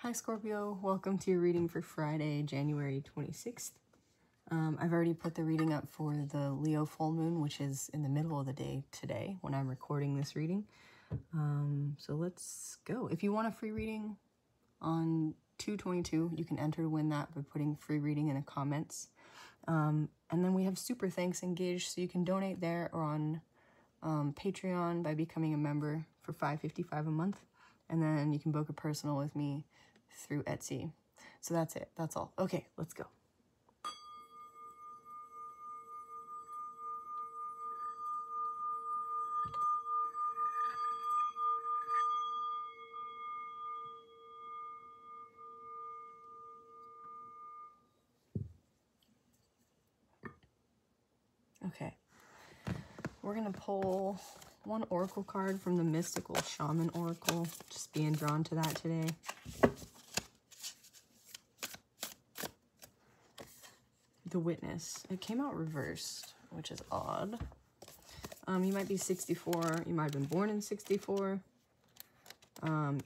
Hi Scorpio, welcome to your reading for Friday, January 26th. I've already put the reading up for the Leo full moon, which is in the middle of the day today when I'm recording this reading. So let's go. If you want a free reading on 2/22, you can enter to win that by putting free reading in the comments. And then we have super thanks engaged, so you can donate there or on Patreon by becoming a member for $5.55 a month. And then you can book a personal with me through Etsy. So that's it. That's all. Okay, let's go. Okay. We're going to pull one oracle card from the Mystical Shaman Oracle. Just being drawn to that today. The Witness. It came out reversed, which is odd. You might be 64. You might have been born in 64.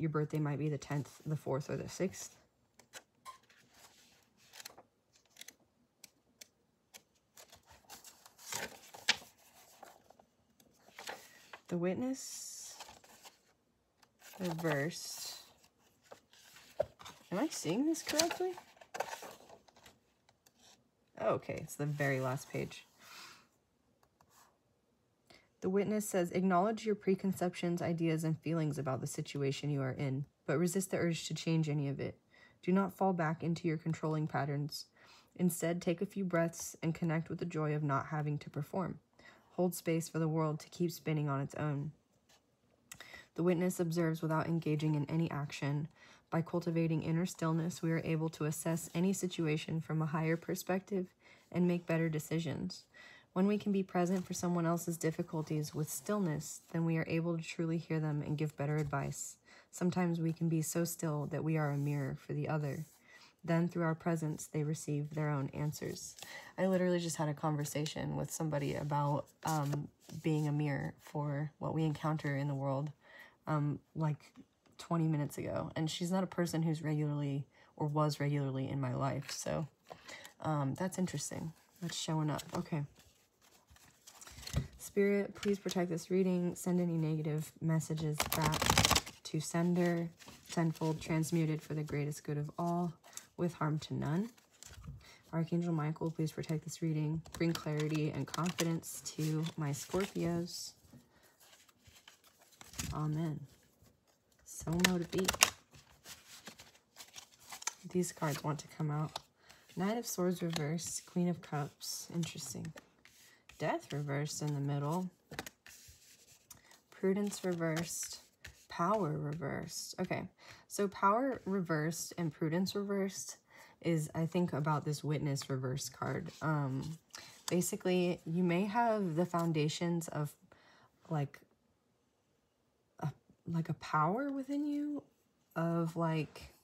Your birthday might be the 10th, the 4th, or the 6th. The Witness reversed. Am I seeing this correctly? Oh, okay, it's the very last page. The Witness says, acknowledge your preconceptions, ideas, and feelings about the situation you are in, but resist the urge to change any of it. Do not fall back into your controlling patterns. Instead, take a few breaths and connect with the joy of not having to perform. Hold space for the world to keep spinning on its own. The Witness observes without engaging in any action. By cultivating inner stillness, we are able to assess any situation from a higher perspective and make better decisions. When we can be present for someone else's difficulties with stillness, then we are able to truly hear them and give better advice. Sometimes we can be so still that we are a mirror for the other. Then, through our presence, they receive their own answers. I literally just had a conversation with somebody about being a mirror for what we encounter in the world, like 20 minutes ago. And she's not a person who's regularly or was regularly in my life. So that's interesting. That's showing up. Okay. Spirit, please protect this reading. Send any negative messages back to sender. Tenfold transmuted for the greatest good of all, with harm to none. Archangel Michael, please protect this reading. Bring clarity and confidence to my Scorpios. Amen. So mote be. These cards want to come out. Knight of Swords reversed. Queen of Cups. Interesting. Death reversed in the middle. Prudence reversed. Power reversed. Okay, so power reversed and prudence reversed is, I think, about this Witness reverse card. Basically, you may have the foundations of like a power within you of like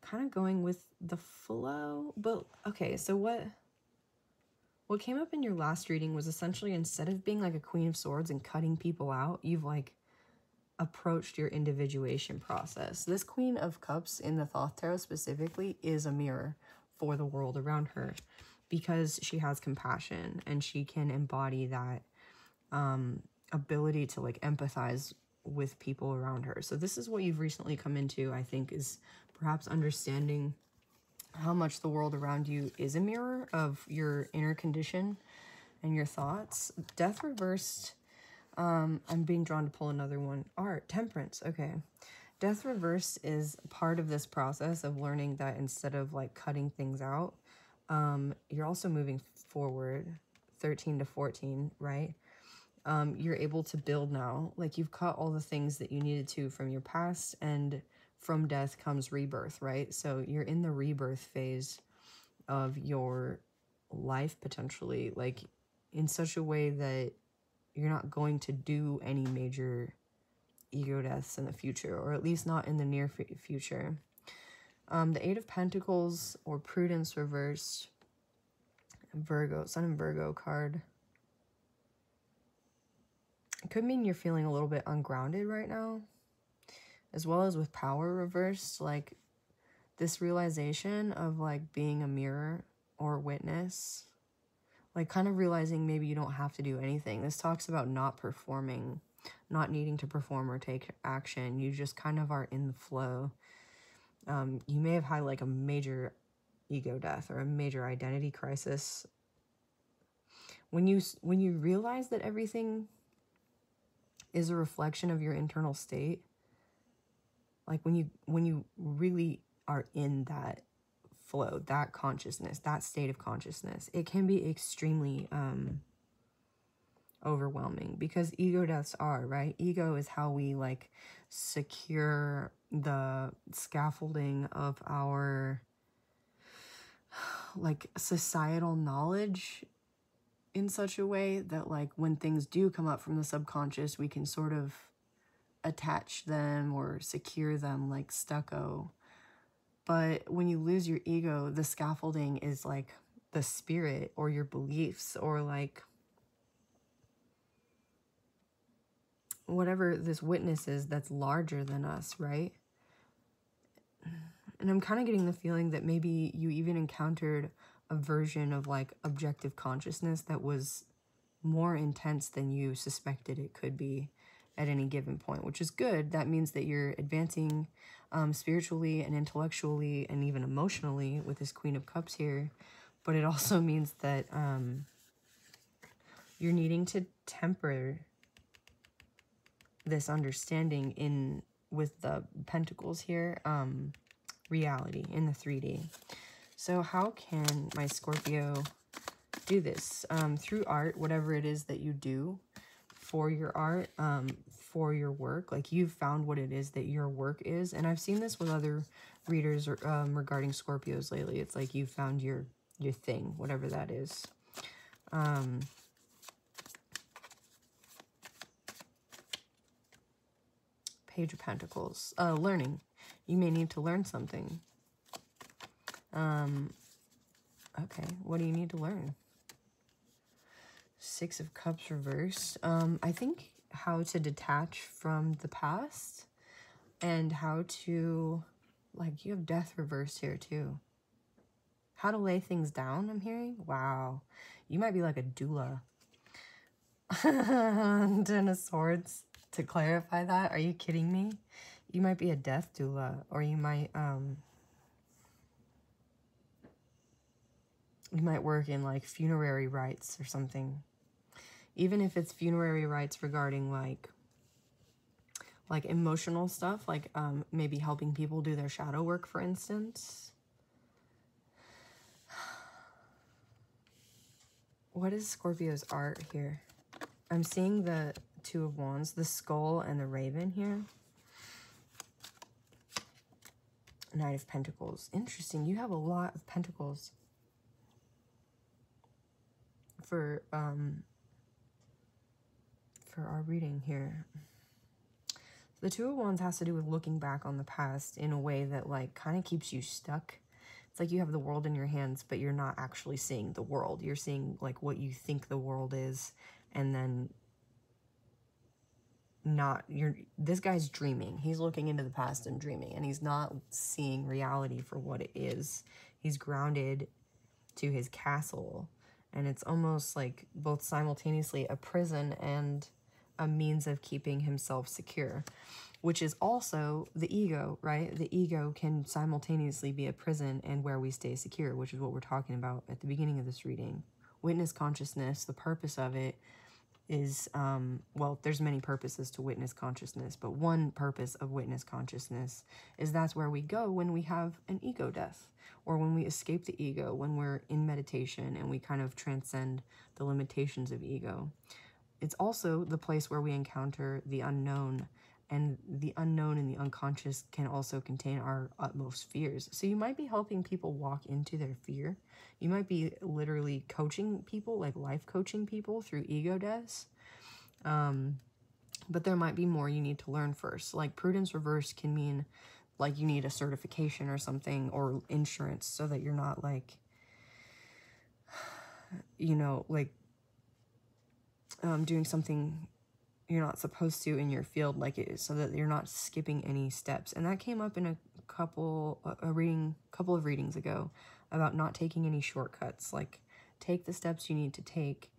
kind of going with the flow. But okay, so what came up in your last reading was essentially, instead of being like a Queen of Swords and cutting people out, you've like approached your individuation process. This Queen of Cups in the Thoth Tarot specifically is a mirror for the world around her, because she has compassion and she can embody that ability to like empathize with people around her. So this is what you've recently come into, I think, is perhaps understanding how much the world around you is a mirror of your inner condition and your thoughts. Death reversed. I'm being drawn to pull another one. Art, Temperance. Okay. Death reversed is part of this process of learning that instead of like cutting things out, you're also moving forward. 13 to 14, right? You're able to build now. Like, you've cut all the things that you needed to from your past, and from death comes rebirth, right? So you're in the rebirth phase of your life, potentially, like in such a way that you're not going to do any major ego deaths in the future, or at least not in the near future. The Eight of Pentacles, or Prudence reversed. Virgo, Sun and Virgo card. It could mean you're feeling a little bit ungrounded right now. as well as with power reversed, like this realization of like being a mirror or witness, like kind of realizing maybe you don't have to do anything. This talks about not performing, not needing to perform or take action. You just kind of are in the flow. You may have had like a major ego death or a major identity crisis. When you realize that everything is a reflection of your internal state, like when you really are in that flow, that consciousness, that state of consciousness, it can be extremely overwhelming, because ego deaths are, right? Ego is how we like secure the scaffolding of our like societal knowledge in such a way that like when things do come up from the subconscious, we can sort of attach them or secure them like stucco. But when you lose your ego, the scaffolding is like the spirit or your beliefs or like whatever this witness is that's larger than us, right? And I'm kind of getting the feeling that maybe you even encountered a version of like objective consciousness that was more intense than you suspected it could be at any given point, which is good. That means that you're advancing spiritually and intellectually and even emotionally with this Queen of Cups here. But it also means that you're needing to temper this understanding in with the Pentacles here, reality in the 3D. So how can my Scorpio do this? Through art, whatever it is that you do for your art, for your work, like you've found what it is that your work is. And I've seen this with other readers regarding Scorpios lately. It's like you found your thing, whatever that is. Page of Pentacles. Learning. You may need to learn something. Okay, what do you need to learn? Six of Cups reversed. I think how to detach from the past and how to, like, you have Death reversed here too. How to lay things down, I'm hearing. Wow. You might be like a doula. Ten of Swords. To clarify that, are you kidding me? You might be a death doula, or you might work in like funerary rites or something. Even if it's funerary rites regarding like emotional stuff, like maybe helping people do their shadow work, for instance. What is Scorpio's art here? I'm seeing the Two of Wands, the skull and the raven here. Knight of Pentacles. Interesting. You have a lot of pentacles for our reading here. The Two of Wands has to do with looking back on the past in a way that like kind of keeps you stuck. It's like you have the world in your hands, but you're not actually seeing the world. You're seeing like what you think the world is, and then this guy's dreaming. He's looking into the past and dreaming, and he's not seeing reality for what it is. He's grounded to his castle, and it's almost like both simultaneously a prison and a means of keeping himself secure, which is also the ego, right? The ego can simultaneously be a prison and where we stay secure, which is what we're talking about at the beginning of this reading. Witness consciousness, the purpose of it is, well, there's many purposes to witness consciousness, but one purpose of witness consciousness is that's where we go when we have an ego death, or when we escape the ego, when we're in meditation and we kind of transcend the limitations of ego. It's also the place where we encounter the unknown, and the unknown and the unconscious can also contain our utmost fears. So you might be helping people walk into their fear. You might be literally coaching people, like life coaching people through ego deaths. But there might be more you need to learn first. Like Prudence reverse can mean like you need a certification or something, or insurance, so that you're not like, you know, like doing something you're not supposed to in your field, like it is, so that you're not skipping any steps. And that came up in a couple of readings ago about not taking any shortcuts. Like, take the steps you need to take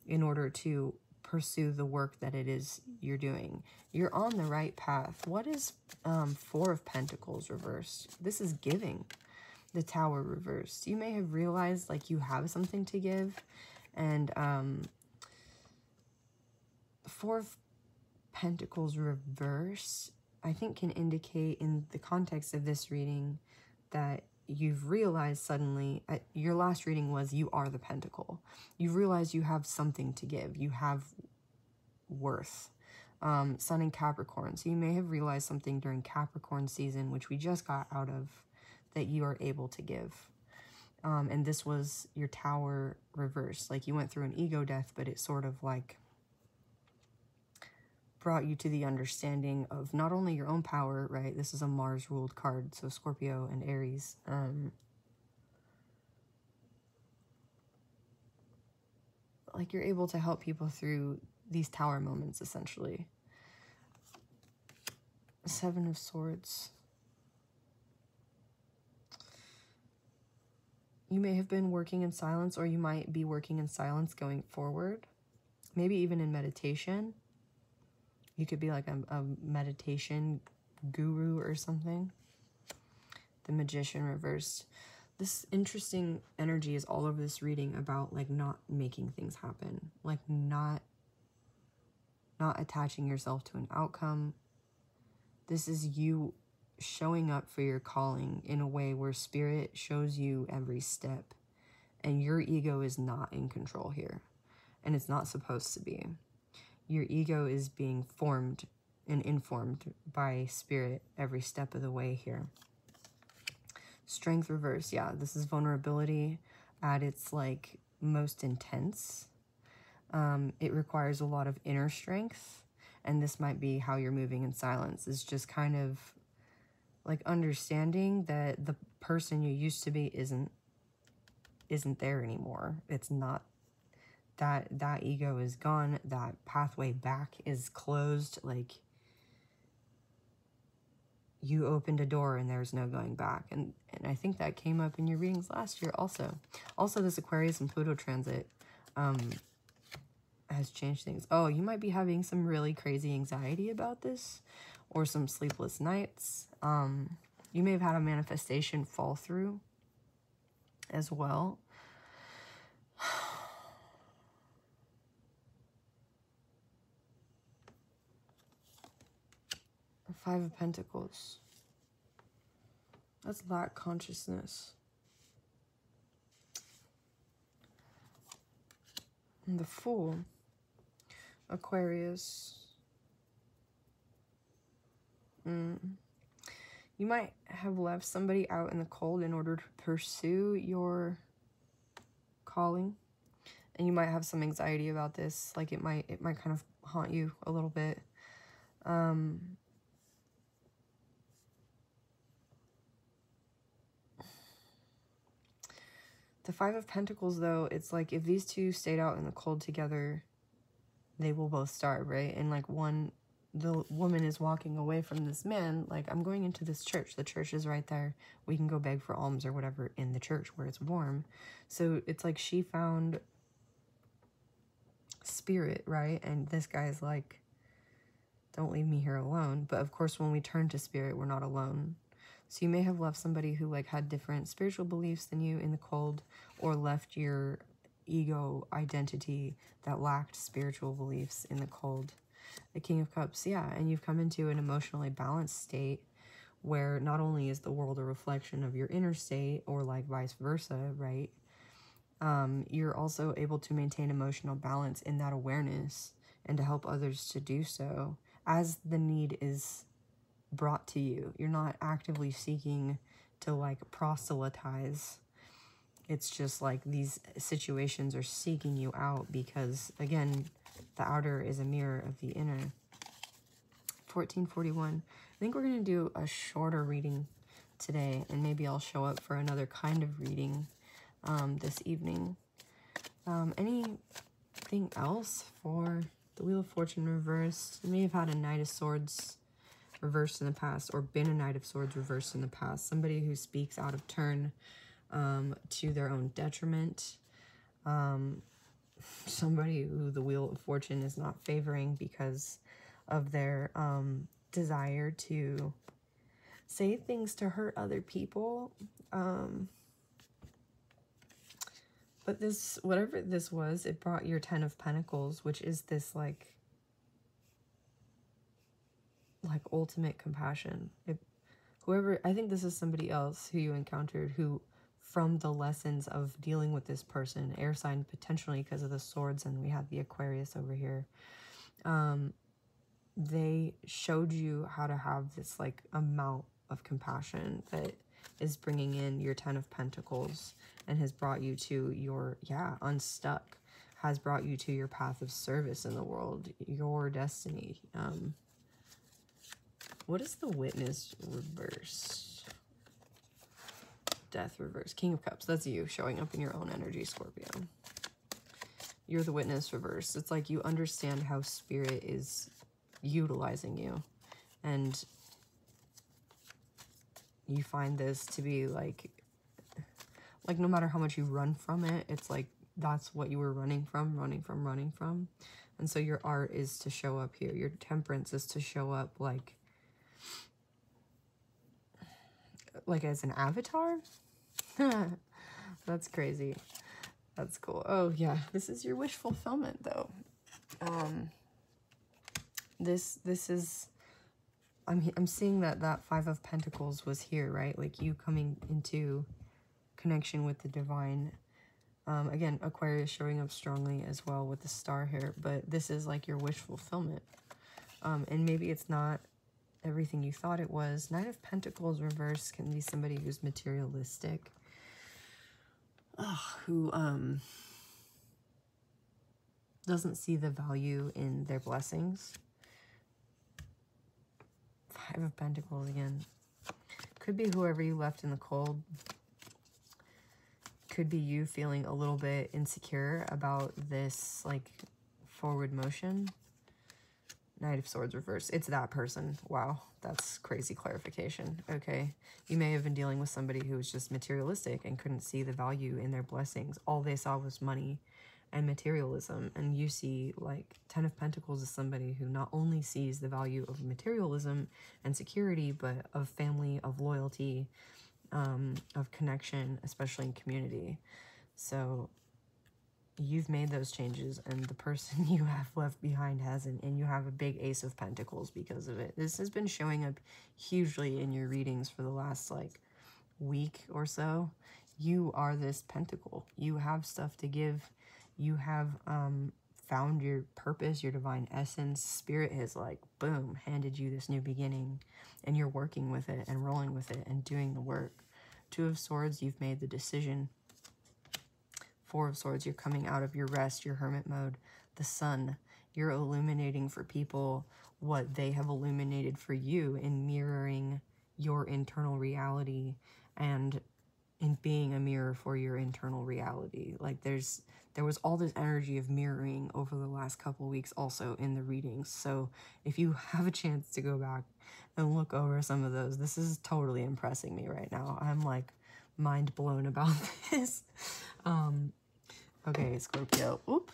in order to pursue the work that it is you're doing. You're on the right path. What is 4 of Pentacles reversed? This is giving. The Tower reversed. You may have realized like you have something to give, and 4 of Pentacles reverse, I think, can indicate in the context of this reading that you've realized suddenly, your last reading was you are the Pentacle. You've realized you have something to give. You have worth. Sun in Capricorn. So you may have realized something during Capricorn season, which we just got out of, that you are able to give. And this was your Tower reverse. Like, you went through an ego death, but it sort of like brought you to the understanding of not only your own power, right? This is a Mars ruled card, so Scorpio and Aries. Like, you're able to help people through these Tower moments, essentially. 7 of Swords. You may have been working in silence, or you might be working in silence going forward. Maybe even in meditation. You could be like a meditation guru or something. The Magician reversed. This interesting energy is all over this reading about like not making things happen. Like not attaching yourself to an outcome. This is you showing up for your calling in a way where Spirit shows you every step. And your ego is not in control here. And it's not supposed to be. Your ego is being formed and informed by Spirit every step of the way here. Strength reverse. Yeah, this is vulnerability at its like most intense. It requires a lot of inner strength. And this might be how you're moving in silence. Is just kind of like understanding that the person you used to be isn't there anymore. It's not. That ego is gone. That pathway back is closed. Like, you opened a door and there's no going back. And I think that came up in your readings last year also. Also, this Aquarius and Pluto transit has changed things. Oh, you might be having some really crazy anxiety about this, or some sleepless nights. You may have had a manifestation fall through as well. The 5 of Pentacles. That's lack consciousness. And the Fool. Aquarius. You might have left somebody out in the cold in order to pursue your calling. And you might have some anxiety about this. Like, it might kind of haunt you a little bit. The 5 of Pentacles, though, it's like if these two stayed out in the cold together, they will both starve, right? And like the woman is walking away from this man, like, I'm going into this church. The church is right there. We can go beg for alms or whatever in the church where it's warm. So it's like she found Spirit, right? And this guy's like, don't leave me here alone. But of course, when we turn to Spirit, we're not alone. So you may have left somebody who like had different spiritual beliefs than you in the cold, or left your ego identity that lacked spiritual beliefs in the cold. The King of Cups, yeah, and you've come into an emotionally balanced state where not only is the world a reflection of your inner state, or like vice versa, right? You're also able to maintain emotional balance in that awareness and to help others to do so as the need is brought to you. You're not actively seeking to like proselytize. It's just like these situations are seeking you out because, again, the outer is a mirror of the inner. 1441. I think we're going to do a shorter reading today, and maybe I'll show up for another kind of reading this evening. Anything else for The Wheel of Fortune reversed. You may have had a Knight of Swords reversed in the past, or been a Knight of Swords reversed in the past. Somebody who speaks out of turn to their own detriment. Somebody who the Wheel of Fortune is not favoring because of their desire to say things to hurt other people. But this, whatever this was, it brought your 10 of Pentacles, which is this like ultimate compassion. Whoever, I think this is somebody else who you encountered who, from the lessons of dealing with this person, air sign potentially because of the swords, and we have the Aquarius over here, they showed you how to have this like amount of compassion that is bringing in your 10 of Pentacles and has brought you to your, unstuck, has brought you to your path of service in the world, your destiny. What is the Witness reversed? Death reversed. King of Cups. That's you showing up in your own energy, Scorpio. You're the Witness reversed. It's like you understand how Spirit is utilizing you. And you find this to be like no matter how much you run from it, it's like that's what you were running from. And so your art is to show up here. Your temperance is to show up like as an avatar. That's crazy. That's cool. Oh yeah, this is your wish fulfillment though. This is, I'm seeing that 5 of Pentacles was here, right? Like you coming into connection with the divine. Again, Aquarius showing up strongly as well with the star here, but this is like your wish fulfillment. And maybe it's not everything you thought it was. Knight of Pentacles reverse can be somebody who's materialistic, who doesn't see the value in their blessings. 5 of Pentacles again. Could be whoever you left in the cold. Could be you feeling a little bit insecure about this like forward motion. Knight of Swords reverse. It's that person. Wow, that's crazy clarification. Okay, you may have been dealing with somebody who was just materialistic and couldn't see the value in their blessings. All they saw was money and materialism. And you see like 10 of Pentacles is somebody who not only sees the value of materialism and security, but of family, of loyalty, of connection, especially in community. So you've made those changes, and the person you have left behind hasn't, and you have a big Ace of Pentacles because of it. This has been showing up hugely in your readings for the last like week or so. You are this pentacle. You have stuff to give. You have found your purpose, your divine essence. Spirit has like, boom, handed you this new beginning, and you're working with it and rolling with it and doing the work. 2 of Swords, you've made the decision. 4 of Swords, you're coming out of your rest, your hermit mode. The Sun, you're illuminating for people what they have illuminated for you in mirroring your internal reality and in being a mirror for your internal reality. Like there was all this energy of mirroring over the last couple weeks also in the readings. So if you have a chance to go back and look over some of those, this is totally impressing me right now. I'm like mind blown about this. Okay, Scorpio. Oop.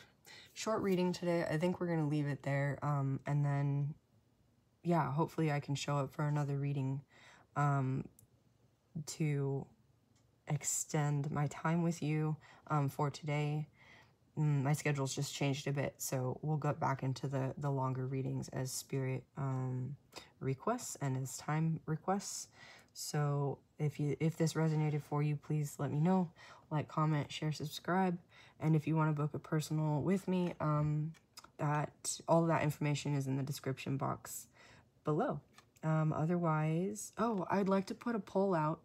Short reading today. I think we're going to leave it there. And then, yeah, hopefully I can show up for another reading to extend my time with you for today. My schedule's just changed a bit, so we'll get back into the longer readings as Spirit requests and as time requests. So if this resonated for you, please let me know. Like, comment, share, subscribe. And if you want to book a personal with me, that all of that information is in the description box below. Otherwise, I'd like to put a poll out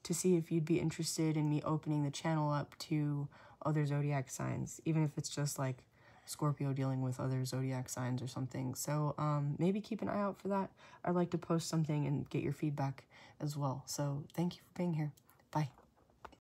to see if you'd be interested in me opening the channel up to other zodiac signs, even if it's just like Scorpio dealing with other zodiac signs or something. So maybe keep an eye out for that. I'd like to post something and get your feedback as well. So thank you for being here. Bye.